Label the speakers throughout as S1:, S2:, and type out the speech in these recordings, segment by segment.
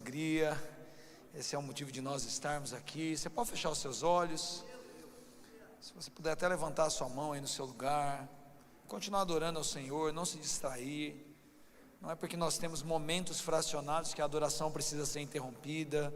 S1: alegria, esse é o motivo de nós estarmos aqui. Você pode fechar os seus olhos, se você puder até levantar a sua mão aí no seu lugar, continuar adorando ao Senhor, não se distrair. Não é porque nós temos momentos fracionados que a adoração precisa ser interrompida.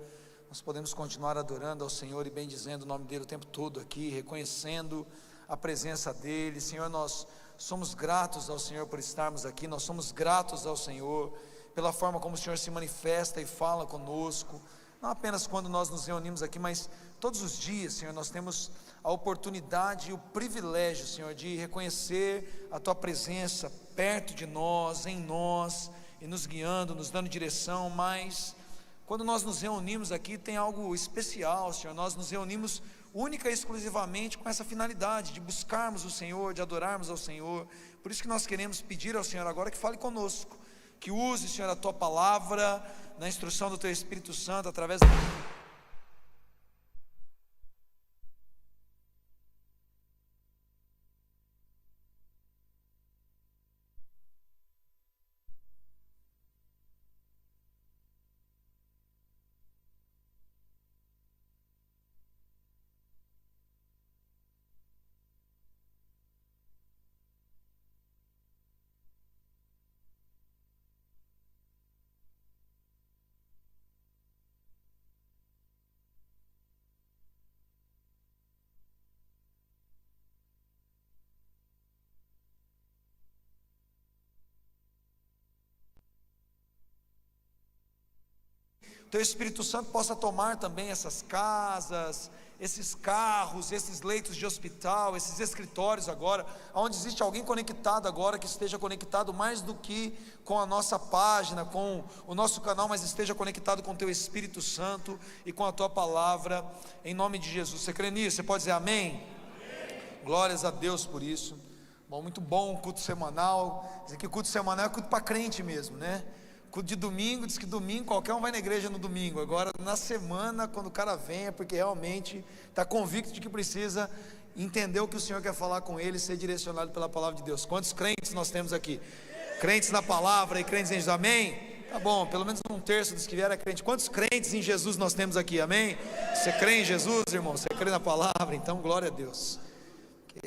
S1: Nós podemos continuar adorando ao Senhor e bendizendo o nome dEle o tempo todo aqui, reconhecendo a presença dEle. Senhor, nós somos gratos ao Senhor por estarmos aqui, nós somos gratos ao Senhor pela forma como o Senhor se manifesta e fala conosco, não apenas quando nós nos reunimos aqui, mas todos os dias, Senhor, nós temos a oportunidade e o privilégio, Senhor, de reconhecer a Tua presença perto de nós, em nós, e nos guiando, nos dando direção. Mas quando nós nos reunimos aqui, tem algo especial, Senhor. Nós nos reunimos única e exclusivamente com essa finalidade de buscarmos o Senhor, de adorarmos ao Senhor. Por isso que nós queremos pedir ao Senhor agora que fale conosco, que use, Senhor, a Tua palavra na instrução do Teu Espírito Santo através da... Teu Espírito Santo possa tomar também essas casas, esses carros, esses leitos de hospital, esses escritórios agora, onde existe alguém conectado agora, que esteja conectado mais do que com a nossa página, com o nosso canal, mas esteja conectado com Teu Espírito Santo e com a Tua palavra, em nome de Jesus. Você crê nisso? Você pode dizer amém? Amém. Glórias a Deus por isso. Bom, muito bom o culto semanal. Dizer que culto semanal é culto para crente mesmo, né? Culto de domingo, diz que domingo qualquer um vai na igreja no domingo. Agora na semana, quando o cara vem, é porque realmente está convicto de que precisa entender o que o Senhor quer falar com ele, ser direcionado pela palavra de Deus. Quantos crentes nós temos aqui? Crentes na palavra e crentes em Jesus, amém? Tá bom, pelo menos um terço dos que vieram é crente. Quantos crentes em Jesus nós temos aqui, amém? Você crê em Jesus, irmão? Você crê na palavra? Então glória a Deus.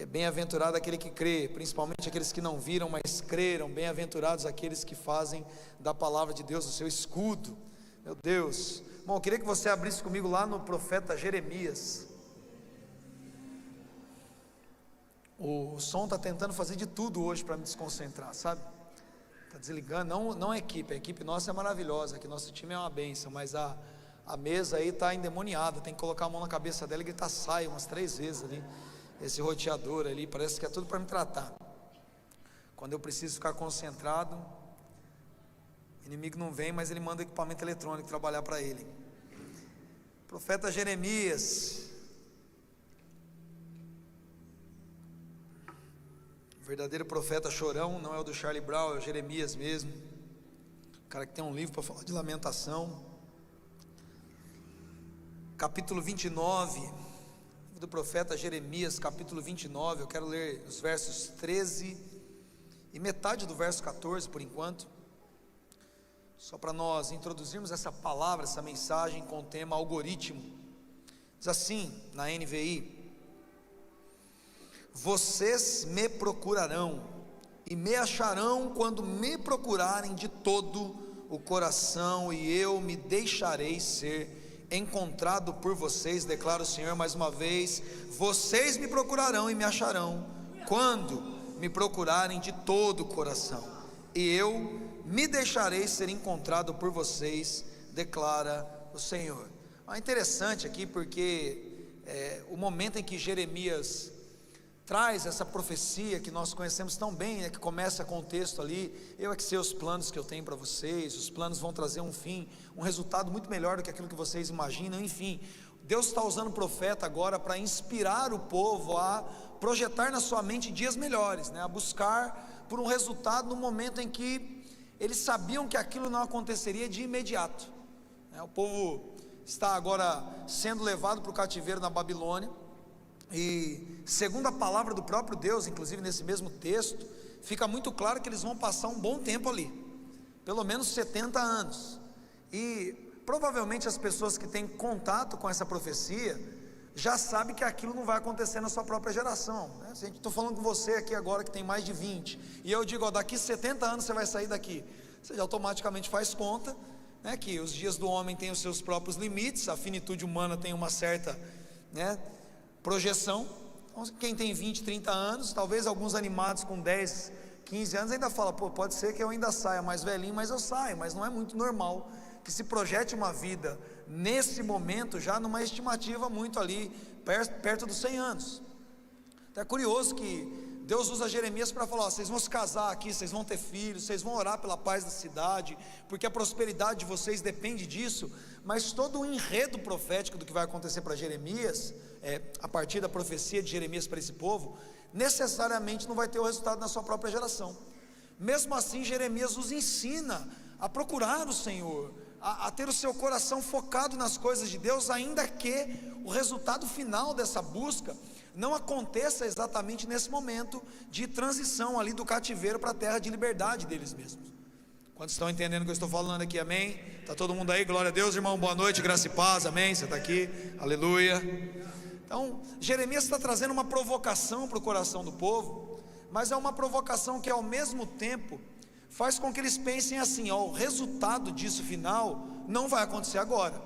S1: Bem-aventurado aquele que crê, principalmente aqueles que não viram, mas creram. Bem-aventurados aqueles que fazem da palavra de Deus o seu escudo. Meu Deus. Bom, eu queria que você abrisse comigo lá no profeta Jeremias. O som está tentando fazer de tudo hoje para me desconcentrar, sabe? Está desligando, não a equipe nossa é maravilhosa, que nosso time é uma bênção, mas a mesa aí está endemoniada, tem que colocar a mão na cabeça dela e gritar sai umas 3 vezes ali. Esse roteador ali, parece que é tudo para me tratar. Quando eu preciso ficar concentrado, o inimigo não vem, mas ele manda equipamento eletrônico trabalhar para ele. Profeta Jeremias, o verdadeiro profeta chorão, não é o do Charlie Brown, é o Jeremias mesmo, o cara que tem um livro para falar de lamentação. Capítulo 29 do profeta Jeremias, capítulo 29, eu quero ler os versos 13 e metade do verso 14 por enquanto, só para nós introduzirmos essa palavra, essa mensagem com o tema algoritmo. Diz assim na NVI: vocês me procurarão e me acharão quando me procurarem de todo o coração, e eu me deixarei ser encontrado por vocês, declara o Senhor mais uma vez. Vocês me procurarão e me acharão quando me procurarem de todo o coração, e eu me deixarei ser encontrado por vocês, declara o Senhor. É interessante aqui porque o momento em que Jeremias traz essa profecia que nós conhecemos tão bem, que começa com o texto ali: eu é que sei os planos que eu tenho para vocês, os planos vão trazer um fim, um resultado muito melhor do que aquilo que vocês imaginam. Enfim, Deus está usando o profeta agora para inspirar o povo a projetar na sua mente dias melhores, a buscar por um resultado no momento em que eles sabiam que aquilo não aconteceria de imediato. O povo está agora sendo levado para o cativeiro na Babilônia, e segundo a palavra do próprio Deus, inclusive nesse mesmo texto, fica muito claro que eles vão passar um bom tempo ali, pelo menos 70 anos. E provavelmente as pessoas que têm contato com essa profecia já sabem que aquilo não vai acontecer na sua própria geração, né? Se estou falando com você aqui agora que tem mais de 20, e eu digo, ó, daqui 70 anos você vai sair daqui, você já automaticamente faz conta, né, que os dias do homem têm os seus próprios limites, a finitude humana tem uma certa, né, projeção. Então, quem tem 20, 30 anos, talvez alguns animados com 10, 15 anos ainda fala, pô, pode ser que eu ainda saia mais velhinho, mas eu saio, mas não é muito normal que se projete uma vida nesse momento, já numa estimativa muito ali, perto dos 100 anos. Então é curioso que Deus usa Jeremias para falar, ó, vocês vão se casar aqui, vocês vão ter filhos, vocês vão orar pela paz da cidade, porque a prosperidade de vocês depende disso, mas todo o enredo profético do que vai acontecer para Jeremias, a partir da profecia de Jeremias para esse povo, necessariamente não vai ter o resultado na sua própria geração. Mesmo assim, Jeremias os ensina a procurar o Senhor, a ter o seu coração focado nas coisas de Deus, ainda que o resultado final dessa busca não aconteça exatamente nesse momento de transição ali do cativeiro para a terra de liberdade deles mesmos. Quantos estão entendendo o que eu estou falando aqui, amém? Está todo mundo aí? Glória a Deus, irmão, boa noite, graça e paz, amém? Você está aqui, aleluia. Então, Jeremias está trazendo uma provocação para o coração do povo, mas é uma provocação que ao mesmo tempo faz com que eles pensem assim, ó, o resultado disso final não vai acontecer agora.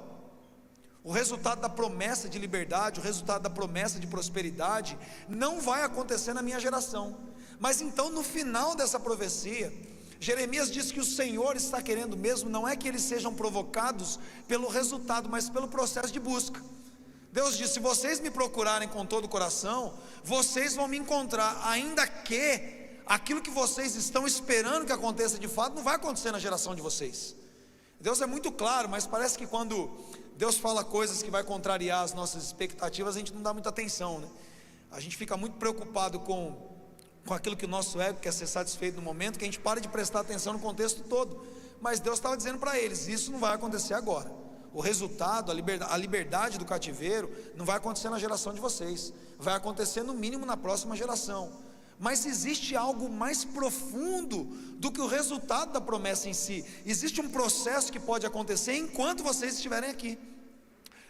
S1: O resultado da promessa de liberdade, o resultado da promessa de prosperidade não vai acontecer na minha geração. Mas então no final dessa profecia, Jeremias diz que o Senhor está querendo mesmo, não é que eles sejam provocados pelo resultado, mas pelo processo de busca. Deus diz, se vocês me procurarem com todo o coração, vocês vão me encontrar, ainda que aquilo que vocês estão esperando que aconteça de fato, não vai acontecer na geração de vocês. Deus é muito claro, mas parece que quando Deus fala coisas que vai contrariar as nossas expectativas, a gente não dá muita atenção, né? A gente fica muito preocupado com aquilo que o nosso ego quer ser satisfeito no momento, que a gente para de prestar atenção no contexto todo. Mas Deus estava dizendo para eles, isso não vai acontecer agora. O resultado, a liberdade do cativeiro não vai acontecer na geração de vocês, vai acontecer no mínimo na próxima geração. Mas existe algo mais profundo do que o resultado da promessa em si. Existe um processo que pode acontecer enquanto vocês estiverem aqui.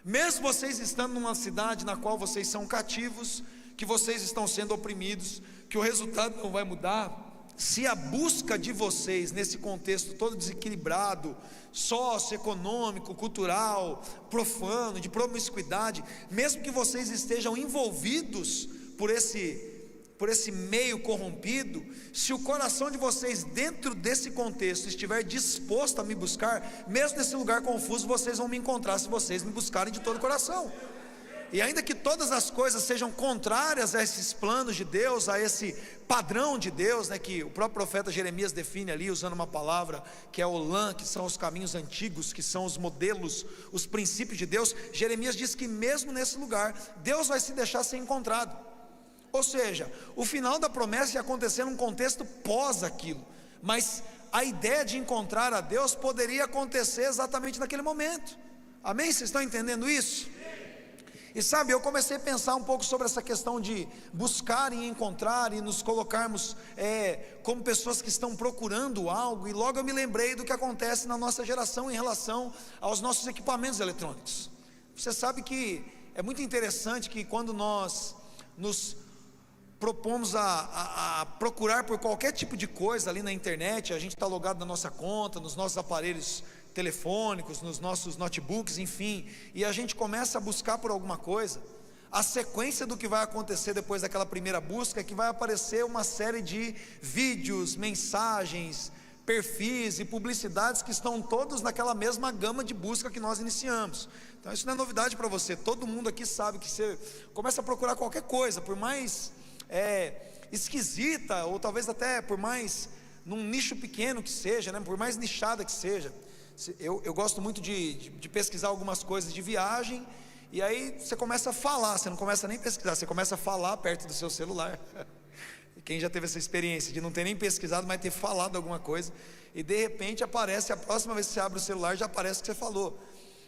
S1: Mesmo vocês estando numa cidade na qual vocês são cativos, que vocês estão sendo oprimidos, que o resultado não vai mudar, se a busca de vocês nesse contexto todo desequilibrado, socioeconômico, cultural, profano, de promiscuidade, mesmo que vocês estejam envolvidos por esse meio corrompido, se o coração de vocês dentro desse contexto estiver disposto a me buscar, mesmo nesse lugar confuso, vocês vão me encontrar se vocês me buscarem de todo o coração. E ainda que todas as coisas sejam contrárias a esses planos de Deus, a esse padrão de Deus, né, que o próprio profeta Jeremias define ali, usando uma palavra que é Olam, que são os caminhos antigos, que são os modelos, os princípios de Deus. Jeremias diz que mesmo nesse lugar, Deus vai se deixar ser encontrado. Ou seja, o final da promessa ia acontecer num contexto pós aquilo, mas a ideia de encontrar a Deus poderia acontecer exatamente naquele momento. Amém? Vocês estão entendendo isso? E sabe, eu comecei a pensar um pouco sobre essa questão de buscar e encontrar e nos colocarmos como pessoas que estão procurando algo, e logo eu me lembrei do que acontece na nossa geração em relação aos nossos equipamentos eletrônicos. Você sabe que é muito interessante que quando nós nos propomos a procurar por qualquer tipo de coisa ali na internet, a gente está logado na nossa conta, nos nossos aparelhos telefônicos, nos nossos notebooks, enfim, e a gente começa a buscar por alguma coisa, a sequência do que vai acontecer depois daquela primeira busca é que vai aparecer uma série de vídeos, mensagens, perfis e publicidades que estão todos naquela mesma gama de busca que nós iniciamos. Então isso não é novidade para você, todo mundo aqui sabe que você começa a procurar qualquer coisa, por mais esquisita, ou talvez até por mais num nicho pequeno que seja, né, por mais nichada que seja. Eu gosto muito de pesquisar algumas coisas de viagem, e aí você começa a falar, você não começa nem a pesquisar, você começa a falar perto do seu celular. Quem já teve essa experiência de não ter nem pesquisado, mas ter falado alguma coisa, e de repente aparece, a próxima vez que você abre o celular, já aparece o que você falou.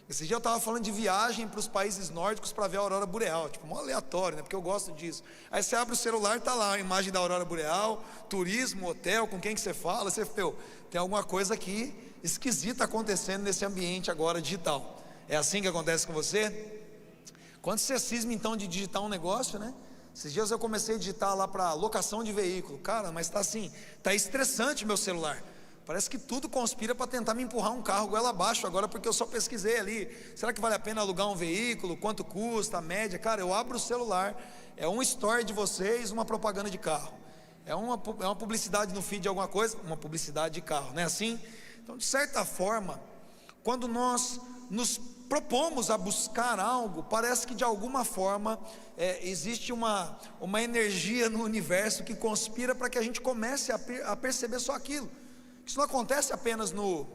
S1: Esse dia eu estava falando de viagem para os países nórdicos para ver a aurora boreal, tipo, mó aleatório, né? Porque eu gosto disso. Aí você abre o celular, está lá a imagem da aurora boreal, turismo, hotel, com quem que você fala, você, tem alguma coisa aqui esquisita acontecendo nesse ambiente agora digital. É assim que acontece com você? Quando você cisma então de digitar um negócio, né? Esses dias eu comecei a digitar lá para locação de veículo. Cara, mas está assim, está estressante meu celular. Parece que tudo conspira para tentar me empurrar um carro goela abaixo agora, porque eu só pesquisei ali. Será que vale a pena alugar um veículo? Quanto custa? A média? Cara, eu abro o celular, é um story de vocês, uma propaganda de carro. É uma publicidade no feed de alguma coisa, uma publicidade de carro, não é assim? Então, de certa forma, quando nós nos propomos a buscar algo, parece que de alguma forma existe uma energia no universo que conspira para que a gente comece a perceber só aquilo. Isso não acontece apenas no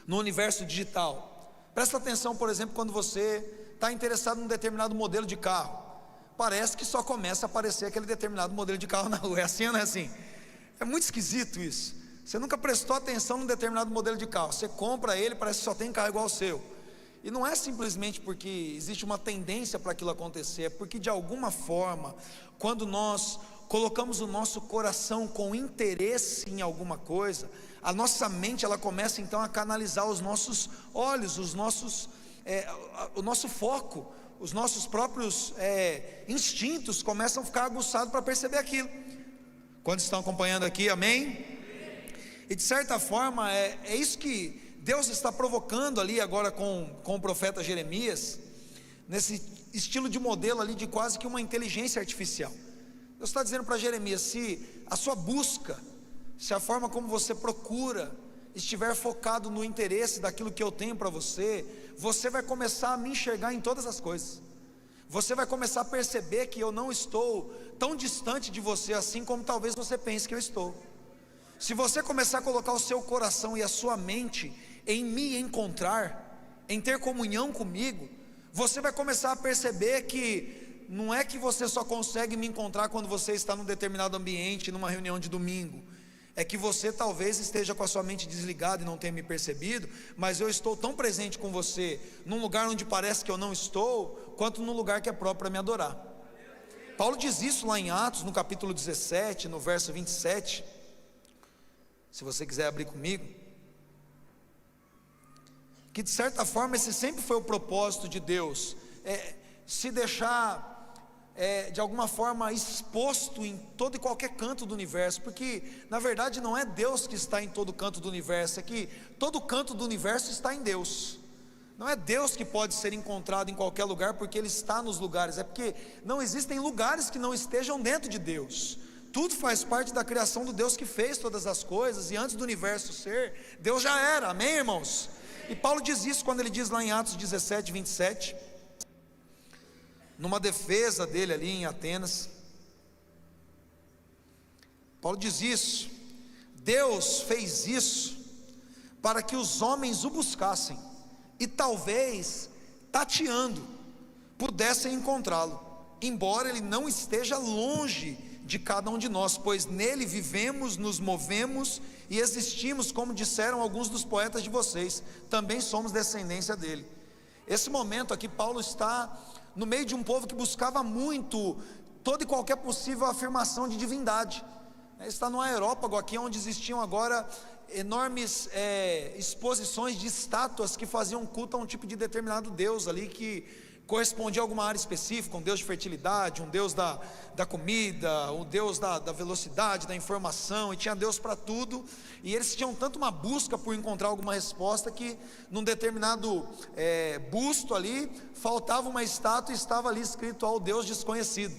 S1: universo digital. Presta atenção, por exemplo, quando você está interessado em um determinado modelo de carro, parece que só começa a aparecer aquele determinado modelo de carro na rua. É assim ou não é assim? É muito esquisito isso. Você nunca prestou atenção num determinado modelo de carro, você compra ele, parece que só tem carro igual ao seu. E não é simplesmente porque existe uma tendência para aquilo acontecer, é porque de alguma forma, quando nós colocamos o nosso coração com interesse em alguma coisa, a nossa mente ela começa então a canalizar os nossos olhos, o nosso foco, os nossos próprios instintos começam a ficar aguçados para perceber aquilo. Quantos estão acompanhando aqui, amém? E de certa forma é isso que Deus está provocando ali agora com o profeta Jeremias, nesse estilo de modelo ali de quase que uma inteligência artificial. Deus está dizendo para Jeremias: se a sua busca, se a forma como você procura estiver focado no interesse daquilo que eu tenho para você, você vai começar a me enxergar em todas as coisas. Você vai começar a perceber que eu não estou tão distante de você assim como talvez você pense que eu estou. Se você começar a colocar o seu coração e a sua mente em me encontrar, em ter comunhão comigo, você vai começar a perceber que não é que você só consegue me encontrar quando você está num determinado ambiente, numa reunião de domingo. É que você talvez esteja com a sua mente desligada e não tenha me percebido, mas eu estou tão presente com você, num lugar onde parece que eu não estou, quanto num lugar que é próprio para me adorar. Paulo diz isso lá em Atos, no capítulo 17, no verso 27, se você quiser abrir comigo, que de certa forma esse sempre foi o propósito de Deus, se deixar de alguma forma exposto em todo e qualquer canto do universo, porque na verdade não é Deus que está em todo canto do universo, é que todo canto do universo está em Deus. Não é Deus que pode ser encontrado em qualquer lugar porque Ele está nos lugares, é porque não existem lugares que não estejam dentro de Deus. Tudo faz parte da criação do Deus que fez todas as coisas, e antes do universo ser, Deus já era, amém, irmãos? E Paulo diz isso quando ele diz lá em Atos 17, 27, numa defesa dele ali em Atenas. Paulo diz isso: Deus fez isso para que os homens o buscassem e talvez, tateando, pudessem encontrá-lo, embora ele não esteja longe de cada um de nós, pois nele vivemos, nos movemos e existimos, como disseram alguns dos poetas de vocês, também somos descendência dele. Esse momento aqui, Paulo está no meio de um povo que buscava muito toda e qualquer possível afirmação de divindade. Ele está no Aerópago aqui, onde existiam agora enormes exposições de estátuas que faziam culto a um tipo de determinado deus ali, que correspondia a alguma área específica, um deus de fertilidade, um deus da comida, um deus da velocidade, da informação, e tinha deus para tudo, e eles tinham tanto uma busca por encontrar alguma resposta, que num determinado busto ali, faltava uma estátua e estava ali escrito ao Deus desconhecido.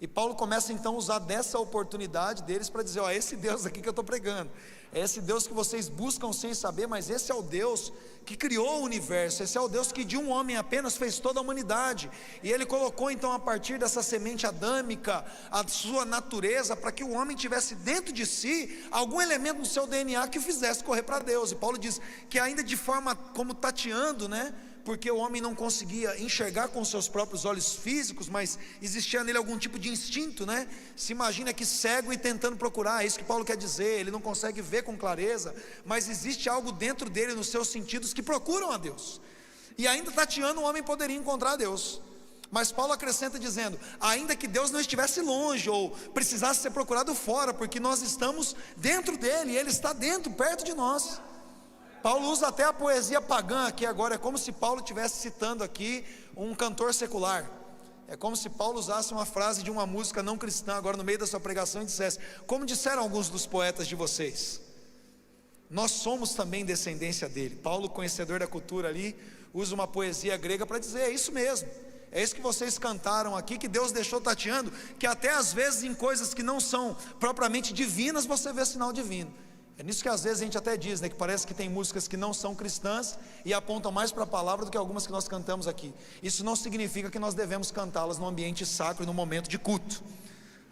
S1: E Paulo começa então a usar dessa oportunidade deles para dizer: ó, esse Deus aqui que eu estou pregando, é esse Deus que vocês buscam sem saber, mas esse é o Deus que criou o universo, esse é o Deus que de um homem apenas fez toda a humanidade, e Ele colocou então a partir dessa semente adâmica, a sua natureza, para que o homem tivesse dentro de si algum elemento no seu DNA que o fizesse correr para Deus. E Paulo diz que ainda de forma como tateando, né? Porque o homem não conseguia enxergar com seus próprios olhos físicos, mas existia nele algum tipo de instinto, né? Se imagina que cego e tentando procurar, é isso que Paulo quer dizer. Ele não consegue ver com clareza, mas existe algo dentro dele, nos seus sentidos, que procuram a Deus. E ainda tateando, o homem poderia encontrar Deus. Mas Paulo acrescenta dizendo, ainda que Deus não estivesse longe, ou precisasse ser procurado fora, porque nós estamos dentro dele, ele está dentro, perto de nós. Paulo usa até a poesia pagã aqui agora, é como se Paulo estivesse citando aqui um cantor secular. É como se Paulo usasse uma frase de uma música não cristã agora no meio da sua pregação e dissesse, como disseram alguns dos poetas de vocês, nós somos também descendência dele. Paulo, conhecedor da cultura ali, usa uma poesia grega para dizer, é isso mesmo, é isso que vocês cantaram aqui, que Deus deixou tateando, que até às vezes em coisas que não são propriamente divinas, você vê sinal divino. É nisso que às vezes a gente até diz, né, que parece que tem músicas que não são cristãs e apontam mais para a palavra do que algumas que nós cantamos aqui. Isso não significa que nós devemos cantá-las no ambiente sacro e no momento de culto.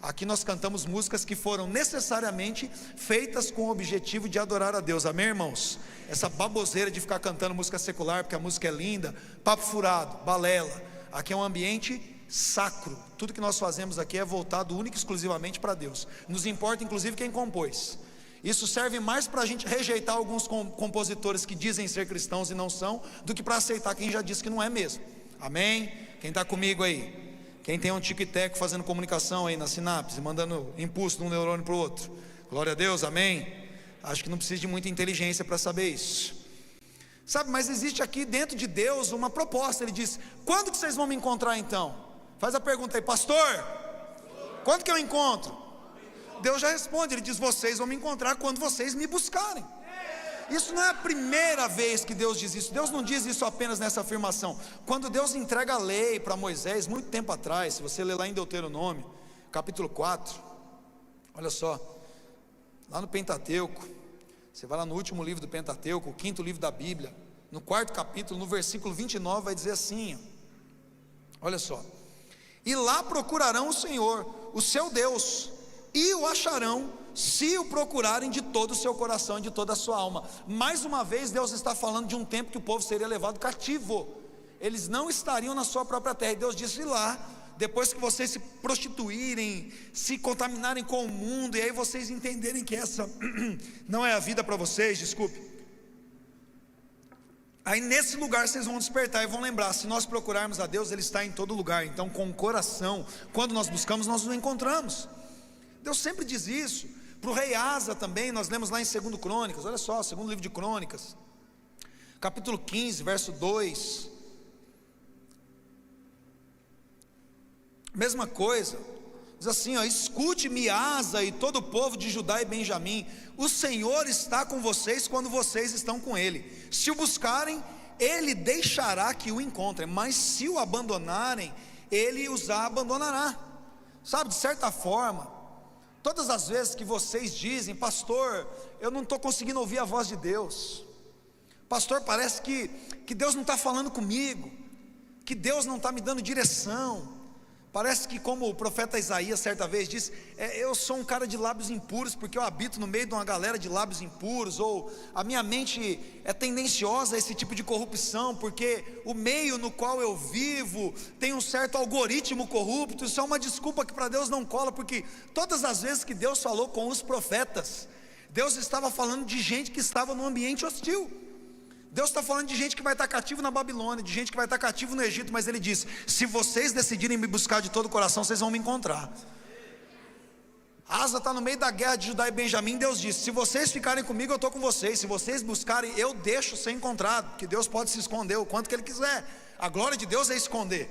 S1: Aqui nós cantamos músicas que foram necessariamente feitas com o objetivo de adorar a Deus, amém, irmãos? Essa baboseira de ficar cantando música secular porque a música é linda, papo furado, balela. Aqui é um ambiente sacro, tudo que nós fazemos aqui é voltado única e exclusivamente para Deus. Nos importa inclusive quem compôs. Isso serve mais para a gente rejeitar alguns compositores que dizem ser cristãos e não são, do que para aceitar quem já disse que não é mesmo, amém? Quem está comigo aí? Quem tem um tic-tac fazendo comunicação aí na sinapse, mandando impulso de um neurônio para o outro, glória a Deus, amém? Acho que não precisa de muita inteligência para saber isso, sabe? Mas existe aqui dentro de Deus uma proposta. Ele diz, quando que vocês vão me encontrar então? Faz a pergunta aí, pastor, quando que eu encontro? Deus já responde, ele diz, vocês vão me encontrar quando vocês me buscarem. Isso não é a primeira vez que Deus diz isso. Deus não diz isso apenas nessa afirmação. Quando Deus entrega a lei para Moisés, muito tempo atrás, se você ler lá em Deuteronômio, capítulo 4, olha só, lá no Pentateuco, você vai lá no último livro do Pentateuco, o 5º livro da Bíblia, no 4º capítulo, no versículo 29, vai dizer assim, olha só, e lá procurarão o Senhor, o seu Deus, e o acharão, se o procurarem de todo o seu coração e de toda a sua alma. Mais uma vez Deus está falando de um tempo que o povo seria levado cativo, eles não estariam na sua própria terra, e Deus disse lá, depois que vocês se prostituírem, se contaminarem com o mundo, e aí vocês entenderem que essa não é a vida para vocês, desculpe, aí nesse lugar vocês vão despertar e vão lembrar, se nós procurarmos a Deus, Ele está em todo lugar. Então com o coração, quando nós buscamos, nós o encontramos. Deus sempre diz isso. Para o rei Asa também, nós lemos lá em 2 Crônicas, olha só, 2º livro de Crônicas, capítulo 15, verso 2, mesma coisa, diz assim, ó, escute-me Asa e todo o povo de Judá e Benjamim, o Senhor está com vocês quando vocês estão com Ele, se o buscarem, Ele deixará que o encontrem, mas se o abandonarem, Ele os abandonará. Sabe, de certa forma, todas as vezes que vocês dizem, pastor, eu não estou conseguindo ouvir a voz de Deus, pastor, parece que Deus não está falando comigo, que Deus não está me dando direção, parece que como o profeta Isaías certa vez disse, eu sou um cara de lábios impuros, porque eu habito no meio de uma galera de lábios impuros, ou a minha mente é tendenciosa a esse tipo de corrupção, porque o meio no qual eu vivo tem um certo algoritmo corrupto. Isso é uma desculpa que para Deus não cola, porque todas as vezes que Deus falou com os profetas, Deus estava falando de gente que estava num ambiente hostil. Deus está falando de gente que vai estar cativo na Babilônia, de gente que vai estar cativo no Egito, mas Ele disse, se vocês decidirem me buscar de todo o coração, vocês vão me encontrar. Asa está no meio da guerra de Judá e Benjamim, Deus disse, se vocês ficarem comigo, eu estou com vocês, se vocês buscarem, eu deixo ser encontrado, porque Deus pode se esconder o quanto que Ele quiser, a glória de Deus é esconder.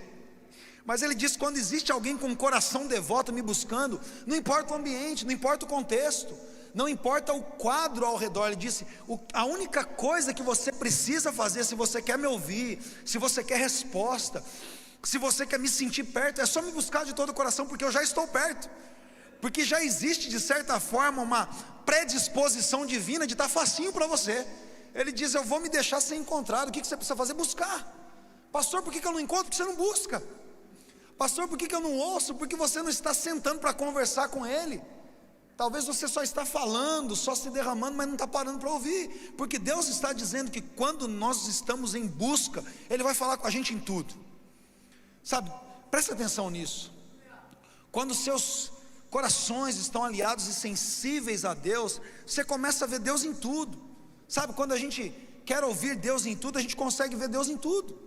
S1: Mas Ele disse, quando existe alguém com um coração devoto me buscando, não importa o ambiente, não importa o contexto, não importa o quadro ao redor, Ele disse, a única coisa que você precisa fazer, se você quer me ouvir, se você quer resposta, se você quer me sentir perto, é só me buscar de todo o coração, porque eu já estou perto, porque já existe de certa forma uma predisposição divina de estar facinho para você. Ele diz, eu vou me deixar ser encontrado. O que você precisa fazer? Buscar. Pastor, por que eu não encontro? Porque você não busca. Pastor, por que eu não ouço? Porque você não está sentando para conversar com Ele. Talvez você só está falando, só se derramando, mas não está parando para ouvir, porque Deus está dizendo que quando nós estamos em busca, Ele vai falar com a gente em tudo, sabe, presta atenção nisso, quando seus corações estão aliados e sensíveis a Deus, você começa a ver Deus em tudo, sabe, quando a gente quer ouvir Deus em tudo, a gente consegue ver Deus em tudo.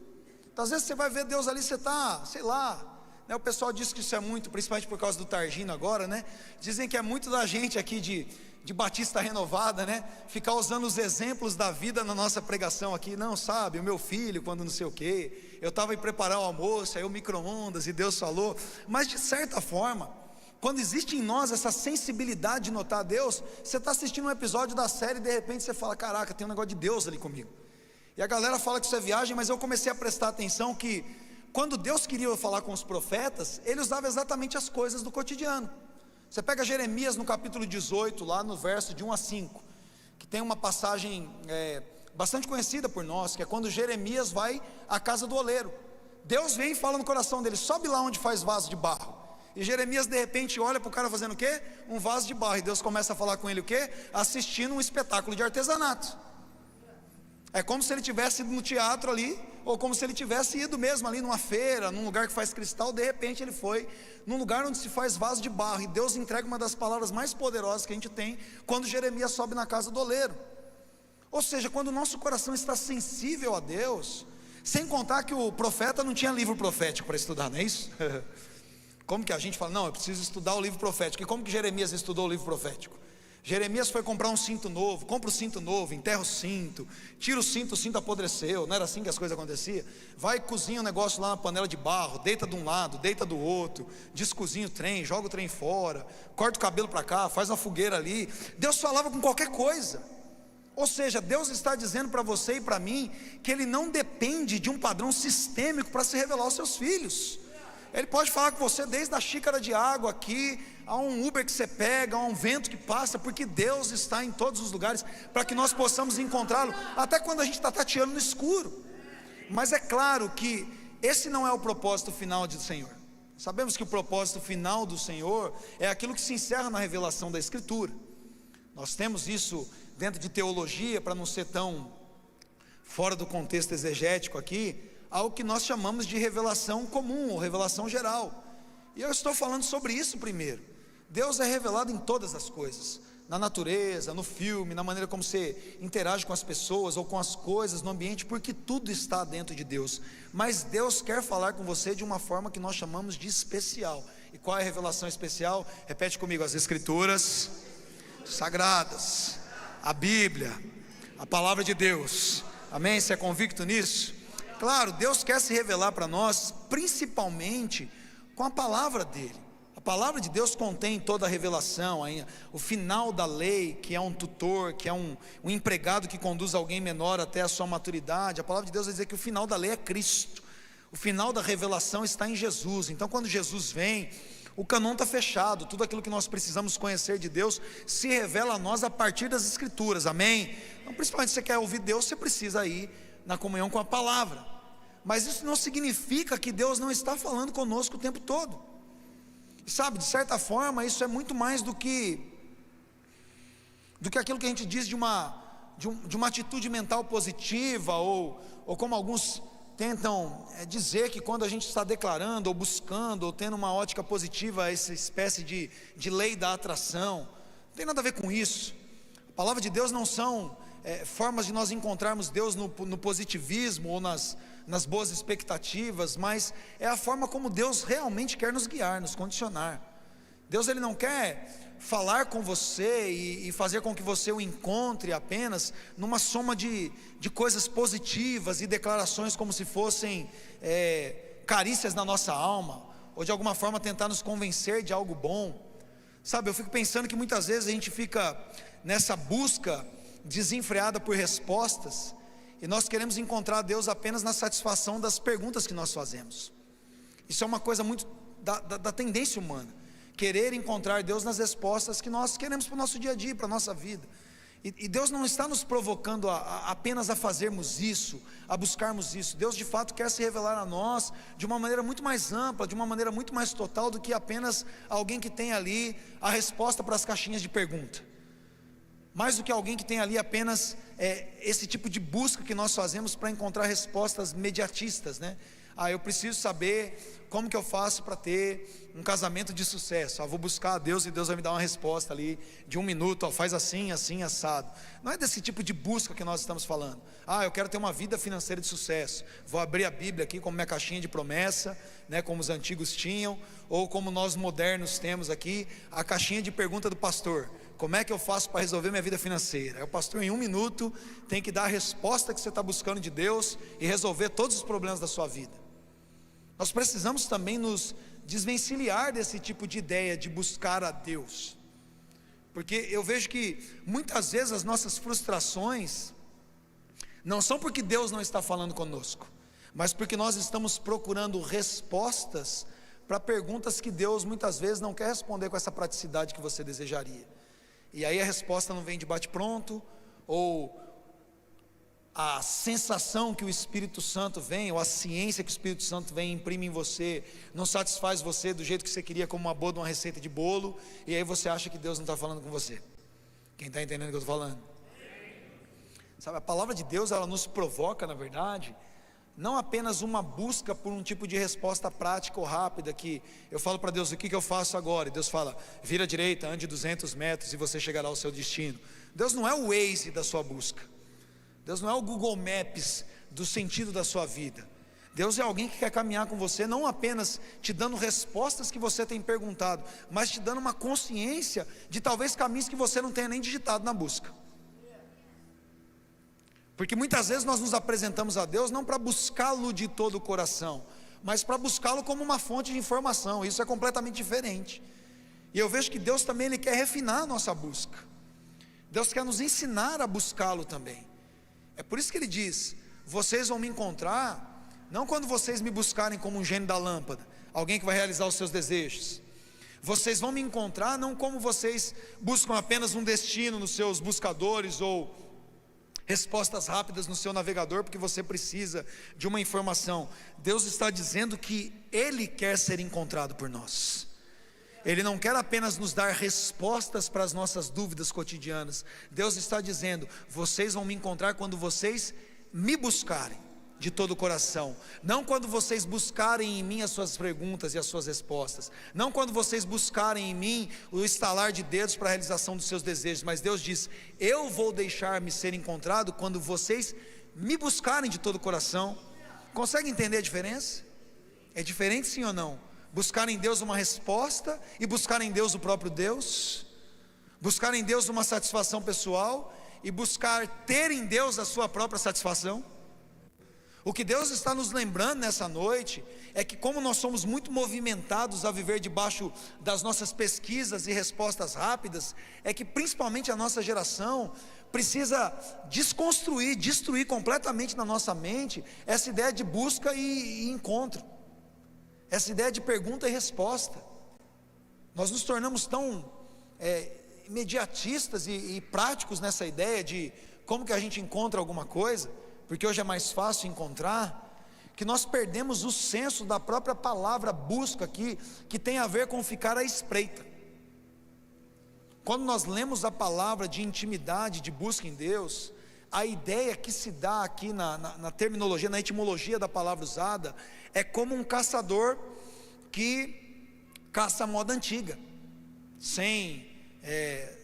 S1: Então, às vezes você vai ver Deus ali, você está, sei lá, né? O pessoal diz que isso é muito, principalmente por causa do Targino agora, né? Dizem que é muito da gente aqui de Batista Renovada, né? Ficar usando os exemplos da vida na nossa pregação aqui. Não, sabe, o meu filho, quando não sei o quê, eu estava em preparar o almoço, aí o micro-ondas, e Deus falou. Mas de certa forma, quando existe em nós essa sensibilidade de notar Deus, você está assistindo um episódio da série e de repente você fala, caraca, tem um negócio de Deus ali comigo. E a galera fala que isso é viagem, mas eu comecei a prestar atenção que quando Deus queria falar com os profetas, Ele usava exatamente as coisas do cotidiano. Você pega Jeremias no capítulo 18, lá no verso de 1 a 5, que tem uma passagem bastante conhecida por nós, que é quando Jeremias vai à casa do oleiro. Deus vem e fala no coração dele, sobe lá onde faz vaso de barro. E Jeremias de repente olha para o cara fazendo o quê? Um vaso de barro. E Deus começa a falar com ele o quê? Assistindo um espetáculo de artesanato. É como se ele tivesse ido no teatro ali, ou como se ele tivesse ido mesmo ali numa feira, num lugar que faz cristal. De repente ele foi num lugar onde se faz vaso de barro, e Deus entrega uma das palavras mais poderosas que a gente tem, quando Jeremias sobe na casa do oleiro. Ou seja, quando o nosso coração está sensível a Deus, sem contar que o profeta não tinha livro profético para estudar, não é isso? Como que a gente fala, não, eu preciso estudar o livro profético, e como que Jeremias estudou o livro profético? Jeremias foi comprar um cinto novo, compra o cinto novo, enterra o cinto, tira o cinto apodreceu, não era assim que as coisas aconteciam? Vai, cozinha um negócio lá na panela de barro, deita de um lado, deita do outro, descozinha o trem, joga o trem fora, corta o cabelo para cá, faz uma fogueira ali. Deus falava com qualquer coisa. Ou seja, Deus está dizendo para você e para mim, que Ele não depende de um padrão sistêmico para se revelar aos seus filhos. Ele pode falar com você desde a xícara de água aqui, a um Uber que você pega, a um vento que passa, porque Deus está em todos os lugares, para que nós possamos encontrá-lo, até quando a gente está tateando no escuro. Mas é claro que esse não é o propósito final do Senhor. Sabemos que o propósito final do Senhor é aquilo que se encerra na revelação da Escritura. Nós temos isso dentro de teologia, para não ser tão fora do contexto exegético aqui, algo que nós chamamos de revelação comum, ou revelação geral. E eu estou falando sobre isso primeiro. Deus é revelado em todas as coisas, na natureza, no filme, na maneira como você interage com as pessoas, ou com as coisas, no ambiente, porque tudo está dentro de Deus. Mas Deus quer falar com você de uma forma que nós chamamos de especial. E qual é a revelação especial? Repete comigo, as Escrituras Sagradas, a Bíblia, a Palavra de Deus. Amém? Você é convicto nisso? Claro, Deus quer se revelar para nós, principalmente com a palavra dele. A palavra de Deus contém toda a revelação, o final da lei, que é um tutor, que é um empregado que conduz alguém menor até a sua maturidade. A palavra de Deus vai dizer que o final da lei é Cristo, o final da revelação está em Jesus. Então quando Jesus vem, o canon está fechado, tudo aquilo que nós precisamos conhecer de Deus se revela a nós a partir das Escrituras, amém? Então, principalmente se você quer ouvir Deus, você precisa ir na comunhão com a palavra. Mas isso não significa que Deus não está falando conosco o tempo todo. E sabe, de certa forma, isso é muito mais do que aquilo que a gente diz de uma atitude mental positiva, ou como alguns tentam dizer que quando a gente está declarando, ou buscando, ou tendo uma ótica positiva, essa espécie de lei da atração. Não tem nada a ver com isso. A palavra de Deus não são formas de nós encontrarmos Deus no positivismo, ou nas boas expectativas, mas é a forma como Deus realmente quer nos guiar, nos condicionar. Deus, Ele não quer falar com você e fazer com que você o encontre apenas numa soma de coisas positivas e declarações como se fossem carícias na nossa alma, ou de alguma forma tentar nos convencer de algo bom. Sabe, eu fico pensando que muitas vezes a gente fica nessa busca desenfreada por respostas, e nós queremos encontrar Deus apenas na satisfação das perguntas que nós fazemos. Isso é uma coisa muito da tendência humana, querer encontrar Deus nas respostas que nós queremos para o nosso dia a dia, para a nossa vida. E Deus não está nos provocando apenas a fazermos isso, a buscarmos isso. Deus de fato quer se revelar a nós de uma maneira muito mais ampla, de uma maneira muito mais total do que apenas alguém que tem ali a resposta para as caixinhas de pergunta. mais do que alguém que tem ali apenas esse tipo de busca que nós fazemos para encontrar respostas imediatistas, né? Eu preciso saber como que eu faço para ter um casamento de sucesso. Vou buscar a Deus e Deus vai me dar uma resposta ali de 1 minuto, faz assim, assim, assado. Não é desse tipo de busca que nós estamos falando. Eu quero ter uma vida financeira de sucesso. Vou abrir a Bíblia aqui como minha caixinha de promessa, né, como os antigos tinham, ou como nós modernos temos aqui, a caixinha de pergunta do pastor. Como é que eu faço para resolver minha vida financeira? O pastor em 1 minuto tem que dar a resposta que você está buscando de Deus e resolver todos os problemas da sua vida. Nós precisamos também nos desvencilhar desse tipo de ideia de buscar a Deus, porque eu vejo que muitas vezes as nossas frustrações não são porque Deus não está falando conosco, mas porque nós estamos procurando respostas para perguntas que Deus muitas vezes não quer responder com essa praticidade que você desejaria. E aí a resposta não vem de bate-pronto, ou a sensação que o Espírito Santo vem, ou a ciência que o Espírito Santo vem e imprime em você, não satisfaz você do jeito que você queria, como uma boa de uma receita de bolo, e aí você acha que Deus não está falando com você. Quem está entendendo o que eu estou falando? Sabe, a palavra de Deus, ela nos provoca, na verdade, não apenas uma busca por um tipo de resposta prática ou rápida, que eu falo para Deus, o que eu faço agora? E Deus fala, vira à direita, ande 200 metros e você chegará ao seu destino. Deus não é o Waze da sua busca. Deus não é o Google Maps do sentido da sua vida. Deus é alguém que quer caminhar com você, não apenas te dando respostas que você tem perguntado, mas te dando uma consciência de talvez caminhos que você não tenha nem digitado na busca. Porque muitas vezes nós nos apresentamos a Deus não para buscá-lo de todo o coração, mas para buscá-lo como uma fonte de informação. Isso é completamente diferente. E eu vejo que Deus também Ele quer refinar a nossa busca. Deus quer nos ensinar a buscá-lo também. É por isso que Ele diz, vocês vão me encontrar, não quando vocês me buscarem como um gênio da lâmpada, alguém que vai realizar os seus desejos. Vocês vão me encontrar não como vocês buscam apenas um destino nos seus buscadores, ou respostas rápidas no seu navegador, porque você precisa de uma informação. Deus está dizendo que Ele quer ser encontrado por nós. Ele não quer apenas nos dar respostas para as nossas dúvidas cotidianas. Deus está dizendo, vocês vão me encontrar quando vocês me buscarem de todo o coração, não quando vocês buscarem em mim as suas perguntas e as suas respostas, não quando vocês buscarem em mim o estalar de dedos para a realização dos seus desejos, mas Deus diz, eu vou deixar-me ser encontrado quando vocês me buscarem de todo o coração. Consegue entender a diferença? É diferente sim ou não? Buscar em Deus uma resposta e buscar em Deus o próprio Deus, buscar em Deus uma satisfação pessoal e buscar ter em Deus a sua própria satisfação. O que Deus está nos lembrando nessa noite é que, como nós somos muito movimentados a viver debaixo das nossas pesquisas e respostas rápidas, é que principalmente a nossa geração precisa desconstruir, destruir completamente na nossa mente essa ideia de busca e encontro, essa ideia de pergunta e resposta. Nós nos tornamos tão imediatistas e práticos nessa ideia de como que a gente encontra alguma coisa, porque hoje é mais fácil encontrar, que nós perdemos o senso da própria palavra busca aqui, que tem a ver com ficar à espreita. Quando nós lemos a palavra de intimidade, de busca em Deus, a ideia que se dá aqui na terminologia, na etimologia da palavra usada, é como um caçador que caça à moda antiga, sem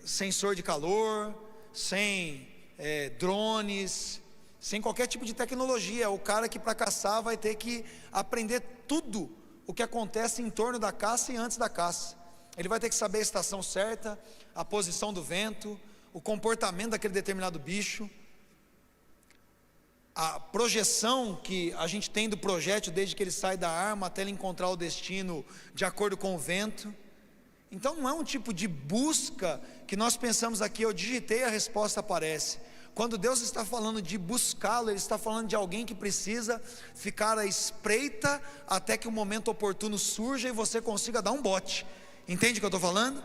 S1: sensor de calor, sem drones, sem qualquer tipo de tecnologia. O cara que para caçar vai ter que aprender tudo o que acontece em torno da caça e antes da caça. Ele vai ter que saber a estação certa, a posição do vento, o comportamento daquele determinado bicho, a projeção que a gente tem do projétil desde que ele sai da arma até ele encontrar o destino de acordo com o vento. Então não é um tipo de busca que nós pensamos aqui, eu digitei e a resposta aparece. Quando Deus está falando de buscá-lo, Ele está falando de alguém que precisa ficar à espreita até que o momento oportuno surja e você consiga dar um bote. Entende o que eu estou falando?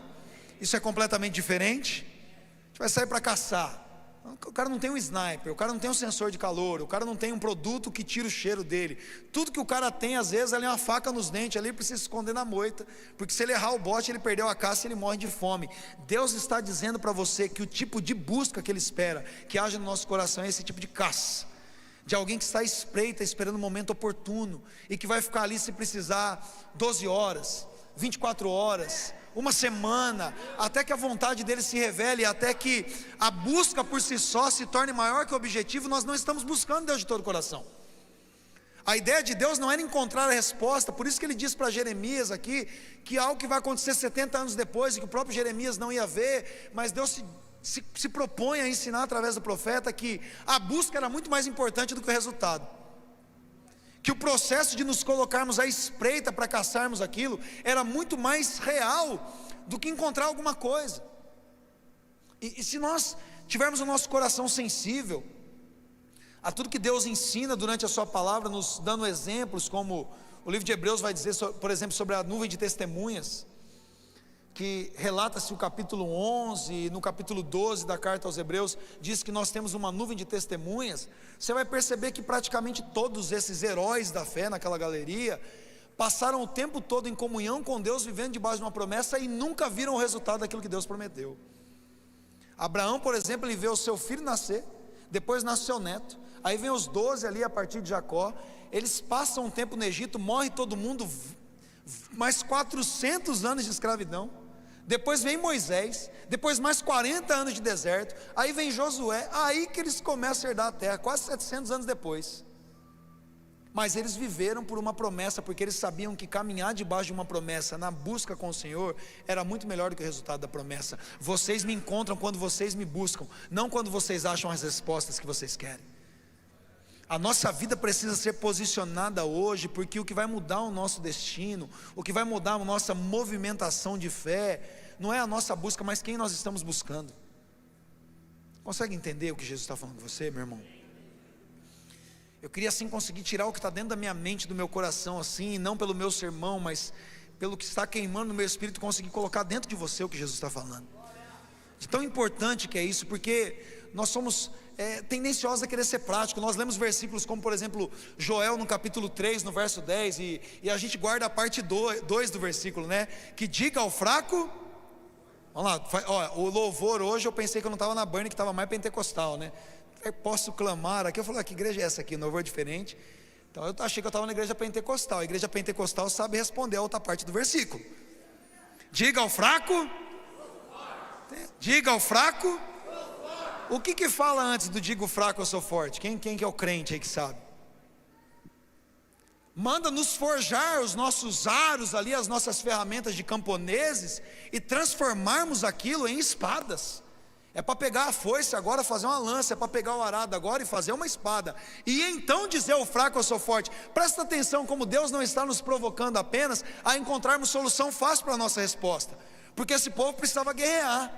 S1: Isso é completamente diferente. A gente vai sair para caçar. O cara não tem um sniper, o cara não tem um sensor de calor, o cara não tem um produto que tira o cheiro dele. Tudo que o cara tem, às vezes, ali é uma faca nos dentes, ali ele precisa se esconder na moita, porque se ele errar o bote, ele perdeu a caça e ele morre de fome. Deus está dizendo para você que o tipo de busca que Ele espera que haja no nosso coração é esse tipo de caça, de alguém que está à espreita, esperando o momento oportuno, e que vai ficar ali se precisar 12 horas, 24 horas, uma semana, até que a vontade dele se revele, até que a busca por si só se torne maior que o objetivo. Nós não estamos buscando Deus de todo o coração. A ideia de Deus não era encontrar a resposta, por isso que ele diz para Jeremias aqui, que algo que vai acontecer 70 anos depois, e que o próprio Jeremias não ia ver, mas Deus se propõe a ensinar através do profeta, que a busca era muito mais importante do que o resultado, que o processo de nos colocarmos à espreita para caçarmos aquilo, era muito mais real do que encontrar alguma coisa. E se nós tivermos o nosso coração sensível a tudo que Deus ensina durante a sua palavra, nos dando exemplos, como o livro de Hebreus vai dizer, por exemplo, sobre a nuvem de testemunhas, que relata-se o capítulo 11, e no capítulo 12 da carta aos Hebreus, diz que nós temos uma nuvem de testemunhas. Você vai perceber que praticamente todos esses heróis da fé naquela galeria, passaram o tempo todo em comunhão com Deus, vivendo debaixo de uma promessa, e nunca viram o resultado daquilo que Deus prometeu. Abraão, por exemplo, ele vê o seu filho nascer, depois nasce o seu neto, aí vem os 12 ali a partir de Jacó, eles passam um tempo no Egito, morre todo mundo, mais 400 anos de escravidão, depois vem Moisés, depois mais 40 anos de deserto, aí vem Josué, aí que eles começam a herdar a terra, quase 700 anos depois. Mas eles viveram por uma promessa, porque eles sabiam que caminhar debaixo de uma promessa, na busca com o Senhor, era muito melhor do que o resultado da promessa. Vocês me encontram quando vocês me buscam, não quando vocês acham as respostas que vocês querem. A nossa vida precisa ser posicionada hoje, porque o que vai mudar o nosso destino, o que vai mudar a nossa movimentação de fé, não é a nossa busca, mas quem nós estamos buscando. Consegue entender o que Jesus está falando com você, meu irmão? Eu queria assim conseguir tirar o que está dentro da minha mente, do meu coração, assim, não pelo meu sermão, mas pelo que está queimando no meu espírito, conseguir colocar dentro de você o que Jesus está falando. De tão importante que é isso, porque nós somos tendenciosos a querer ser prático. Nós lemos versículos como, por exemplo, Joel no capítulo 3, no verso 10, e a gente guarda a parte 2 do versículo, né? Que diga ao fraco, vamos lá, ó, o louvor hoje eu pensei que eu não estava na Burn, que estava mais pentecostal, né? Eu posso clamar aqui, eu falei, que igreja é essa aqui? Louvor diferente. Então eu achei que eu estava na igreja pentecostal. A igreja pentecostal sabe responder a outra parte do versículo. Diga ao fraco, diga ao fraco. O que fala antes do digo fraco eu sou forte? Quem que é o crente aí que sabe? Manda nos forjar os nossos aros ali, as nossas ferramentas de camponeses, e transformarmos aquilo em espadas. É para pegar a foice agora, fazer uma lança, é para pegar o arado agora e fazer uma espada, e então dizer ao fraco eu sou forte. Presta atenção como Deus não está nos provocando apenas a encontrarmos solução fácil para a nossa resposta, porque esse povo precisava guerrear.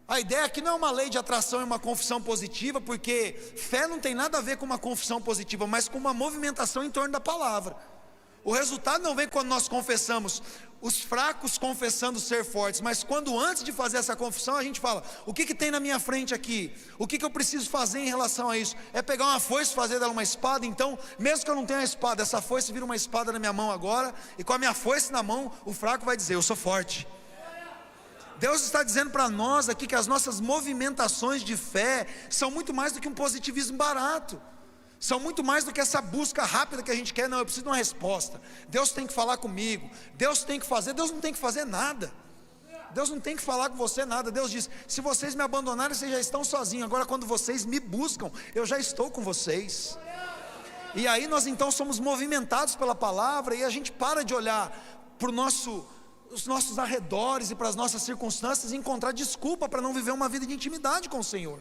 S1: A ideia aqui não é uma lei de atração e uma confissão positiva, porque fé não tem nada a ver com uma confissão positiva, mas com uma movimentação em torno da palavra. O resultado não vem quando nós confessamos, os fracos confessando ser fortes, mas quando antes de fazer essa confissão a gente fala, o que tem na minha frente aqui? O que eu preciso fazer em relação a isso? É pegar uma foice e fazer dela uma espada? Então, mesmo que eu não tenha a espada, essa foice vira uma espada na minha mão agora, e com a minha foice na mão, o fraco vai dizer, eu sou forte. Deus está dizendo para nós aqui que as nossas movimentações de fé são muito mais do que um positivismo barato, são muito mais do que essa busca rápida que a gente quer. Não, eu preciso de uma resposta, Deus tem que falar comigo, Deus tem que fazer. Deus não tem que fazer nada, Deus não tem que falar com você nada. Deus diz, se vocês me abandonarem, vocês já estão sozinhos. Agora quando vocês me buscam, eu já estou com vocês. E aí nós então somos movimentados pela palavra, e a gente para de olhar para os nossos arredores e para as nossas circunstâncias e encontrar desculpa para não viver uma vida de intimidade com o Senhor.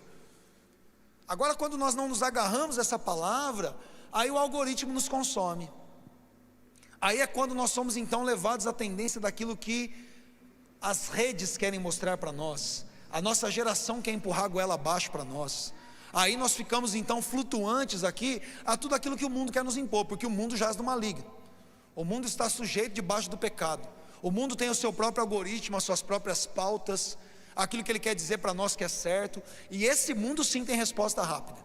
S1: Agora quando nós não nos agarramos a essa palavra, aí o algoritmo nos consome. Aí é quando nós somos então levados à tendência daquilo que as redes querem mostrar para nós, a nossa geração quer empurrar a goela abaixo para nós. Aí nós ficamos então flutuantes aqui a tudo aquilo que o mundo quer nos impor, porque o mundo jaz do maligno, o mundo está sujeito debaixo do pecado, o mundo tem o seu próprio algoritmo, as suas próprias pautas. aquilo que Ele quer dizer para nós que é certo. E esse mundo sim tem resposta rápida.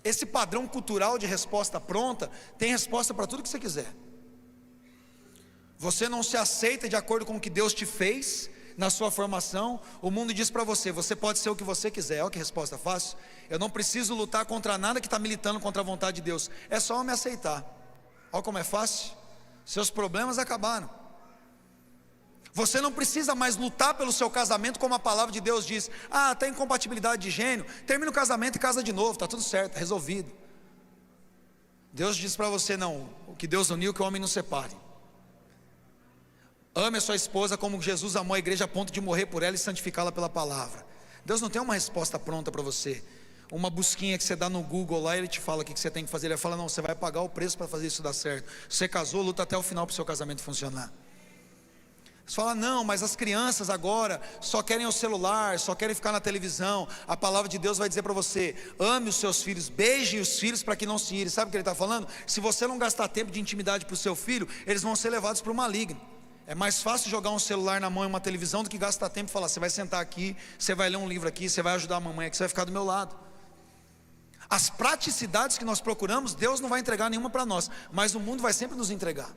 S1: Esse padrão cultural de resposta pronta tem resposta para tudo que você quiser. Você não se aceita de acordo com o que Deus te fez na sua formação. O mundo diz para você: você pode ser o que você quiser. Olha que resposta fácil. Eu não preciso lutar contra nada que está militando contra a vontade de Deus. É só eu me aceitar. Olha como é fácil. Seus problemas acabaram. Você não precisa mais lutar pelo seu casamento, como a palavra de Deus diz. Ah, tem incompatibilidade de gênero, termina o casamento e casa de novo, está tudo certo, resolvido. Deus diz para você: não, o que Deus uniu, que o homem não separe. Ame a sua esposa como Jesus amou a igreja a ponto de morrer por ela e santificá-la pela palavra. Deus não tem uma resposta pronta para você, uma busquinha que você dá no Google lá e Ele te fala o que você tem que fazer. Ele fala: não, você vai pagar o preço para fazer isso dar certo. Você casou, luta até o final para o seu casamento funcionar. Você fala: não, mas as crianças agora só querem o celular, só querem ficar na televisão. A palavra de Deus vai dizer para você: ame os seus filhos, beije os filhos para que não se irem. Sabe o que Ele está falando? Se você não gastar tempo de intimidade para o seu filho, eles vão ser levados para o maligno. É mais fácil jogar um celular na mão e uma televisão do que gastar tempo e falar: você vai sentar aqui, você vai ler um livro aqui, você vai ajudar a mamãe aqui, você vai ficar do meu lado. As praticidades que nós procuramos, Deus não vai entregar nenhuma para nós, mas o mundo vai sempre nos entregar.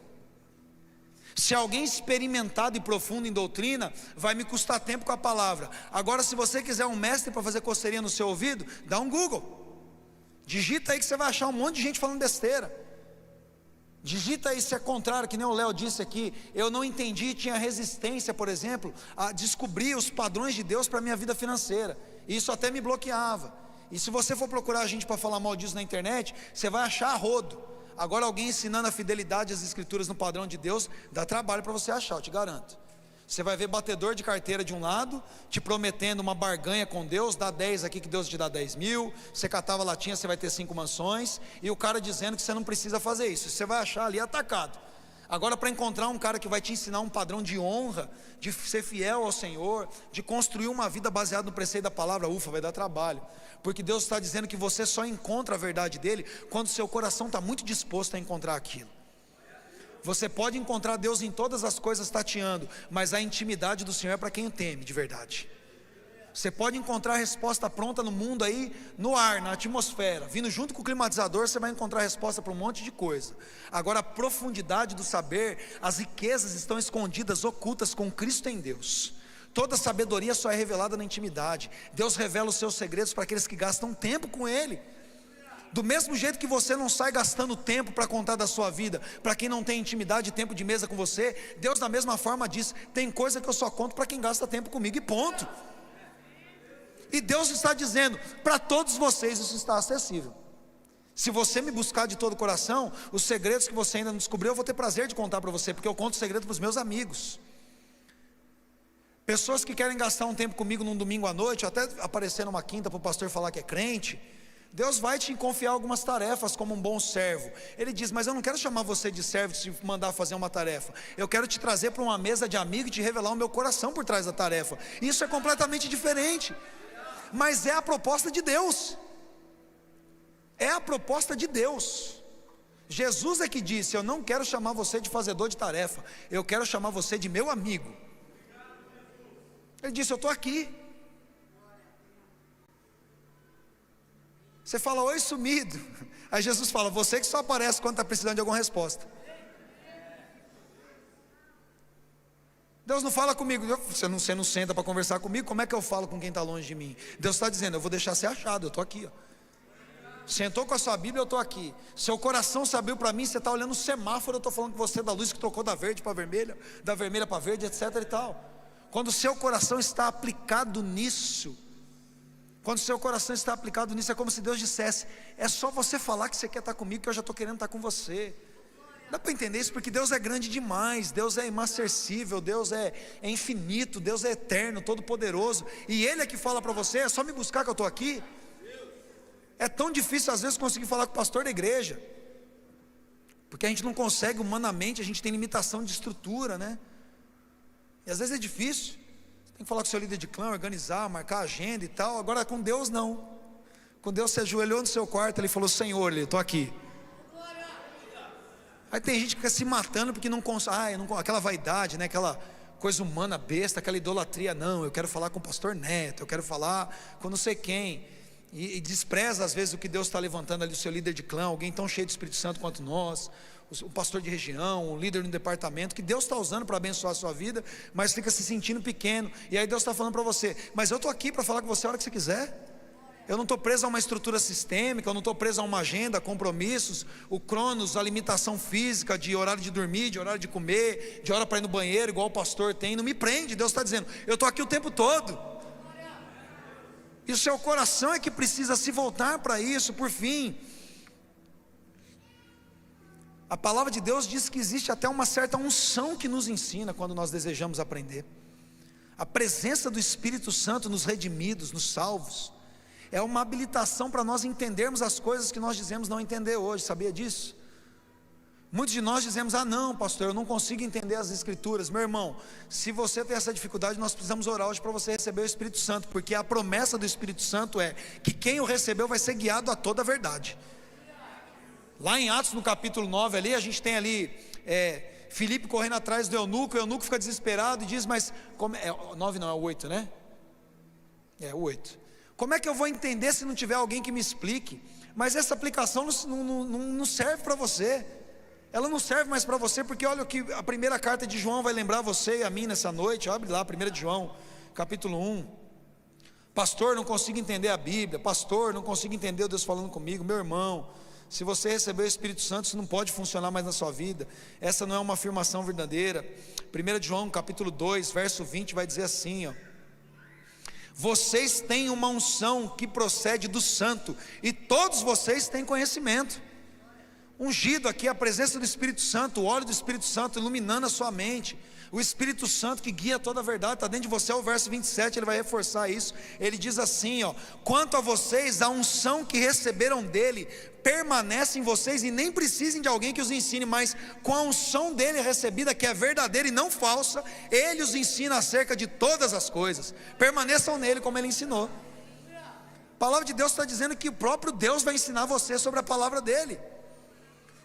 S1: Se alguém experimentado e profundo em doutrina, vai me custar tempo com a palavra. Agora, se você quiser um mestre para fazer coceirinha no seu ouvido, dá um Google, digita aí que você vai achar um monte de gente falando besteira. Digita aí se é contrário, que nem o Léo disse aqui. Eu não entendi, tinha resistência, por exemplo, a descobrir os padrões de Deus para a minha vida financeira. Isso até me bloqueava. E se você for procurar a gente para falar mal disso na internet, você vai achar a rodo. Agora, alguém ensinando a fidelidade às escrituras no padrão de Deus, dá trabalho para você achar, eu te garanto. Você vai ver batedor de carteira de um lado, te prometendo uma barganha com Deus: dá 10 aqui que Deus te dá 10 mil. Você catava latinha, você vai ter 5 mansões. E o cara dizendo que você não precisa fazer isso. Você vai achar ali atacado. Agora, para encontrar um cara que vai te ensinar um padrão de honra, de ser fiel ao Senhor, de construir uma vida baseada no preceito da palavra, vai dar trabalho. Porque Deus está dizendo que você só encontra a verdade dele quando seu coração está muito disposto a encontrar aquilo. Você pode encontrar Deus em todas as coisas tateando, mas a intimidade do Senhor é para quem o teme de verdade. Você pode encontrar a resposta pronta no mundo aí, no ar, na atmosfera, vindo junto com o climatizador, você vai encontrar a resposta para um monte de coisa. Agora, a profundidade do saber, as riquezas estão escondidas, ocultas com Cristo em Deus. Toda sabedoria só é revelada na intimidade. Deus revela os seus segredos para aqueles que gastam tempo com Ele. Do mesmo jeito que você não sai gastando tempo para contar da sua vida para quem não tem intimidade e tempo de mesa com você, Deus da mesma forma diz: tem coisa que eu só conto para quem gasta tempo comigo, e ponto. E Deus está dizendo: para todos vocês isso está acessível. Se você me buscar de todo o coração, os segredos que você ainda não descobriu, eu vou ter prazer de contar para você, porque eu conto segredo para os meus amigos. Pessoas que querem gastar um tempo comigo num domingo à noite, até aparecer numa quinta para o pastor falar que é crente, Deus vai te confiar algumas tarefas como um bom servo. Ele diz: mas eu não quero chamar você de servo e te mandar fazer uma tarefa. Eu quero te trazer para uma mesa de amigo e te revelar o meu coração por trás da tarefa. Isso é completamente diferente, mas é a proposta de Deus. É a proposta de Deus. Jesus é que disse: eu não quero chamar você de fazedor de tarefa, eu quero chamar você de meu amigo. Ele disse: eu estou aqui. Você fala: oi, sumido. Aí Jesus fala: você que só aparece quando está precisando de alguma resposta. Deus não fala comigo: você não senta para conversar comigo, como é que eu falo com quem está longe de mim? Deus está dizendo: eu vou deixar ser achado, eu estou aqui, ó. Sentou com a sua Bíblia, eu estou aqui. Seu coração se abriu para mim, você está olhando o semáforo, eu estou falando com você da luz que trocou da verde para vermelha, da vermelha para verde, etc e tal. Quando o seu coração está aplicado nisso, quando o seu coração está aplicado nisso, é como se Deus dissesse: é só você falar que você quer estar comigo, que eu já estou querendo estar com você. Dá para entender isso? Porque Deus é grande demais, Deus é inacessível, Deus é infinito, Deus é eterno, todo poderoso, e Ele é que fala para você: é só me buscar que eu estou aqui. É tão difícil às vezes conseguir falar com o pastor da igreja, porque a gente não consegue humanamente, a gente tem limitação de estrutura, né? E às vezes é difícil. Tem que falar com o seu líder de clã, organizar, marcar agenda e tal. Agora com Deus não. Com Deus você ajoelhou no seu quarto, Ele falou: Senhor, eu estou aqui. Aí tem gente que fica se matando porque não consegue, aquela vaidade, né? Aquela coisa humana besta, aquela idolatria. Não, eu quero falar com o pastor Neto, eu quero falar com não sei quem, e despreza às vezes o que Deus está levantando ali, o seu líder de clã, alguém tão cheio do Espírito Santo quanto nós, o pastor de região, o líder no departamento, que Deus está usando para abençoar a sua vida, mas fica se sentindo pequeno, e aí Deus está falando para você: mas eu estou aqui para falar com você a hora que você quiser. Eu não estou preso a uma estrutura sistêmica, eu não estou preso a uma agenda, compromissos, o cronos, a limitação física de horário de dormir, de horário de comer, de hora para ir no banheiro, igual o pastor tem. Não me prende. Deus está dizendo: eu estou aqui o tempo todo. E o seu coração é que precisa se voltar para isso. Por fim, a palavra de Deus diz que existe até uma certa unção que nos ensina quando nós desejamos aprender. A presença do Espírito Santo nos redimidos, nos salvos, é uma habilitação para nós entendermos as coisas que nós dizemos não entender hoje. Sabia disso? Muitos de nós dizemos: ah não, pastor, eu não consigo entender as escrituras. Meu irmão, se você tem essa dificuldade, nós precisamos orar hoje para você receber o Espírito Santo, porque a promessa do Espírito Santo é que quem o recebeu vai ser guiado a toda a verdade. Lá em Atos, no capítulo 9 ali, a gente tem ali Filipe correndo atrás do eunuco. O eunuco fica desesperado e diz: mas como é, 9 não, é o 8, né? É o 8. Como é que eu vou entender se não tiver alguém que me explique? Mas essa aplicação não serve para você. Ela não serve mais para você, porque olha o que a primeira carta de João vai lembrar você e a mim nessa noite. Abre lá, 1 de João, capítulo 1. Pastor, não consigo entender a Bíblia. Pastor, não consigo entender o Deus falando comigo. Meu irmão, se você recebeu o Espírito Santo, isso não pode funcionar mais na sua vida. Essa não é uma afirmação verdadeira. 1 de João, capítulo 2, verso 20, vai dizer assim, ó: vocês têm uma unção que procede do santo, e todos vocês têm conhecimento. Ungido aqui, a presença do Espírito Santo, o óleo do Espírito Santo iluminando a sua mente, o Espírito Santo que guia toda a verdade, está dentro de você. O verso 27, ele vai reforçar isso. Ele diz assim, ó: quanto a vocês, a unção que receberam dele permanece em vocês, e nem precisem de alguém que os ensine, mas com a unção dele recebida, que é verdadeira e não falsa, ele os ensina acerca de todas as coisas. Permaneçam nele como ele ensinou. A palavra de Deus está dizendo que o próprio Deus vai ensinar você sobre a palavra dele.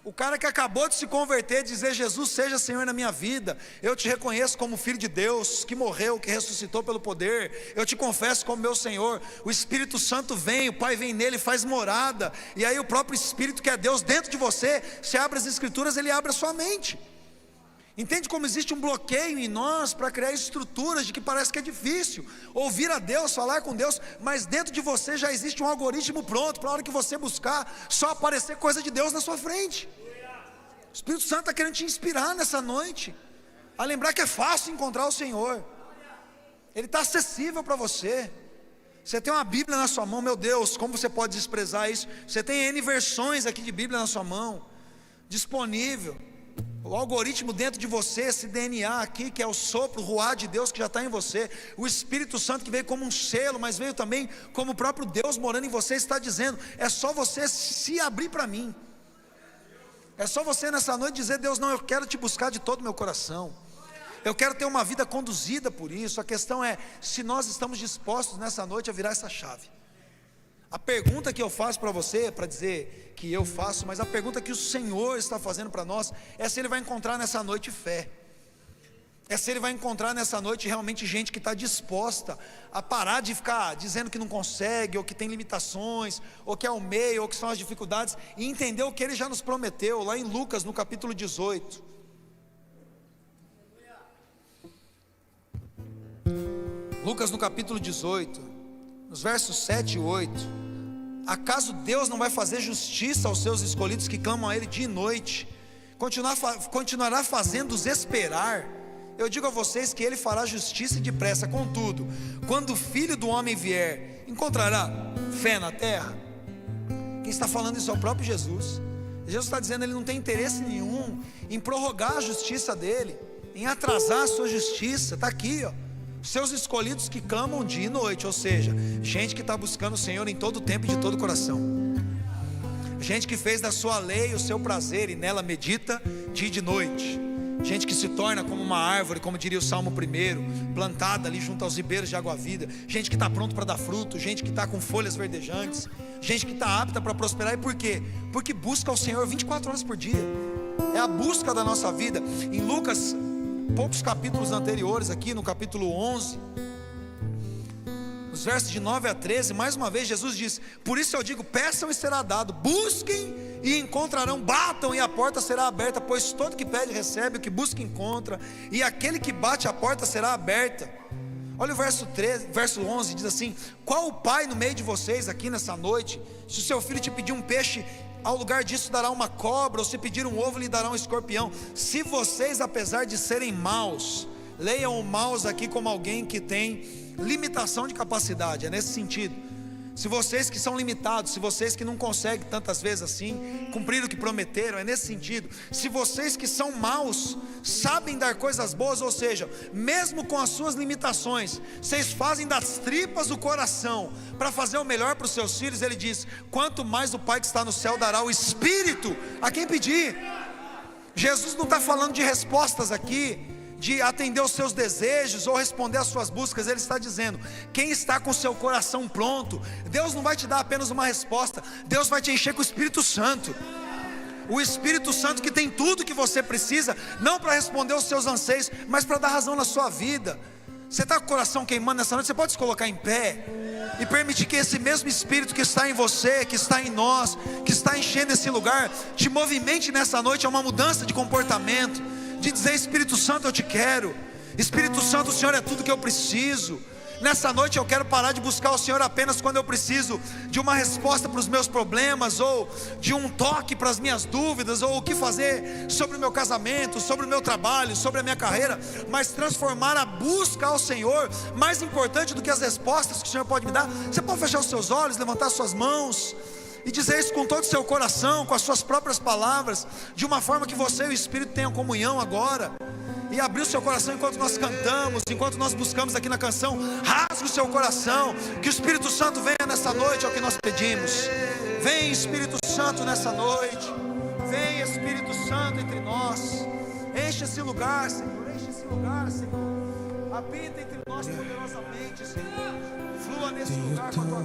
S1: O cara que acabou de se converter, dizer: Jesus seja Senhor na minha vida, eu te reconheço como Filho de Deus, que morreu, que ressuscitou pelo poder, eu te confesso como meu Senhor. O Espírito Santo vem, o Pai vem nele, faz morada, e aí o próprio Espírito, que é Deus, dentro de você, se abre as Escrituras, ele abre a sua mente. Entende como existe um bloqueio em nós para criar estruturas de que parece que é difícil ouvir a Deus, falar com Deus, mas dentro de você já existe um algoritmo pronto para a hora que você buscar, só aparecer coisa de Deus na sua frente. O Espírito Santo está querendo te inspirar nessa noite a lembrar que é fácil encontrar o Senhor. Ele está acessível para você. Você tem uma Bíblia na sua mão, meu Deus, como você pode desprezar isso? Você tem N versões aqui de Bíblia na sua mão, disponível. O algoritmo dentro de você, esse DNA aqui, que é o sopro, o ruá de Deus que já está em você, o Espírito Santo que veio como um selo, mas veio também como o próprio Deus morando em você, está dizendo: é só você se abrir para mim. É só você nessa noite dizer: Deus, não, eu quero te buscar de todo o meu coração, eu quero ter uma vida conduzida por isso. A questão é se nós estamos dispostos nessa noite a virar essa chave. A pergunta que eu faço para você, para dizer que eu faço, mas a pergunta que o Senhor está fazendo para nós, é se Ele vai encontrar nessa noite fé. É se Ele vai encontrar nessa noite realmente gente que está disposta a parar de ficar dizendo que não consegue, ou que tem limitações, ou que é o meio, ou que são as dificuldades, e entender o que Ele já nos prometeu, lá em Lucas, no capítulo 18. Lucas no capítulo 18, nos versos 7 e 8. Acaso Deus não vai fazer justiça aos seus escolhidos que clamam a Ele dia e noite? Continuará fazendo-os esperar? Eu digo a vocês que Ele fará justiça depressa. Contudo, quando o Filho do Homem vier, encontrará fé na terra? Quem está falando isso é o próprio Jesus. Jesus está dizendo: Ele não tem interesse nenhum em prorrogar a justiça dEle, em atrasar a sua justiça. Está aqui, ó: seus escolhidos que clamam dia e noite. Ou seja, gente que está buscando o Senhor em todo tempo e de todo coração, gente que fez da sua lei o seu prazer e nela medita dia e de noite, gente que se torna como uma árvore, como diria o Salmo 1, plantada ali junto aos ribeiros de água-vida, gente que está pronto para dar fruto, gente que está com folhas verdejantes, gente que está apta para prosperar. E por quê? Porque busca o Senhor 24 horas por dia. É a busca da nossa vida. Em Lucas poucos capítulos anteriores aqui, no capítulo 11, nos versos de 9 a 13, mais uma vez Jesus diz: por isso eu digo, peçam e será dado, busquem e encontrarão, batam e a porta será aberta, pois todo que pede recebe, o que busca encontra, e aquele que bate a porta será aberta. Olha o verso 11, diz assim: qual o pai no meio de vocês aqui nessa noite, se o seu filho te pedir um peixe, ao lugar disso dará uma cobra, ou se pedir um ovo lhe dará um escorpião? Se vocês, apesar de serem maus, leiam o maus aqui como alguém que tem limitação de capacidade, é nesse sentido. Se vocês que são limitados, se vocês que não conseguem tantas vezes assim cumprir o que prometeram, é nesse sentido. Se vocês que são maus sabem dar coisas boas, ou seja, mesmo com as suas limitações, vocês fazem das tripas o coração para fazer o melhor para os seus filhos, ele diz: quanto mais o Pai que está no céu dará o Espírito a quem pedir. Jesus não está falando de respostas aqui, de atender os seus desejos ou responder às suas buscas. Ele está dizendo: quem está com o seu coração pronto, Deus não vai te dar apenas uma resposta, Deus vai te encher com o Espírito Santo. O Espírito Santo que tem tudo que você precisa, não para responder aos seus anseios, mas para dar razão na sua vida. Você está com o coração queimando nessa noite, você pode se colocar em pé e permitir que esse mesmo Espírito que está em você, que está em nós, que está enchendo esse lugar, te movimente nessa noite a uma mudança de comportamento, de dizer: Espírito Santo, eu te quero. Espírito Santo, o Senhor é tudo que eu preciso. Nessa noite eu quero parar de buscar o Senhor apenas quando eu preciso de uma resposta para os meus problemas, ou de um toque para as minhas dúvidas, ou o que fazer sobre o meu casamento, sobre o meu trabalho, sobre a minha carreira, mas transformar a busca ao Senhor mais importante do que as respostas que o Senhor pode me dar. Você pode fechar os seus olhos, levantar suas mãos e dizer isso com todo o seu coração, com as suas próprias palavras, de uma forma que você e o Espírito tenham comunhão agora. E abrir o seu coração enquanto nós cantamos, enquanto nós buscamos aqui na canção. Rasgue o seu coração, que o Espírito Santo venha nessa noite, é o que nós pedimos. Vem Espírito Santo nessa noite. Vem Espírito Santo entre nós. Enche esse lugar, Senhor, enche esse lugar, Senhor. Habita entre nós poderosamente, Senhor. Flua nesse lugar com a tua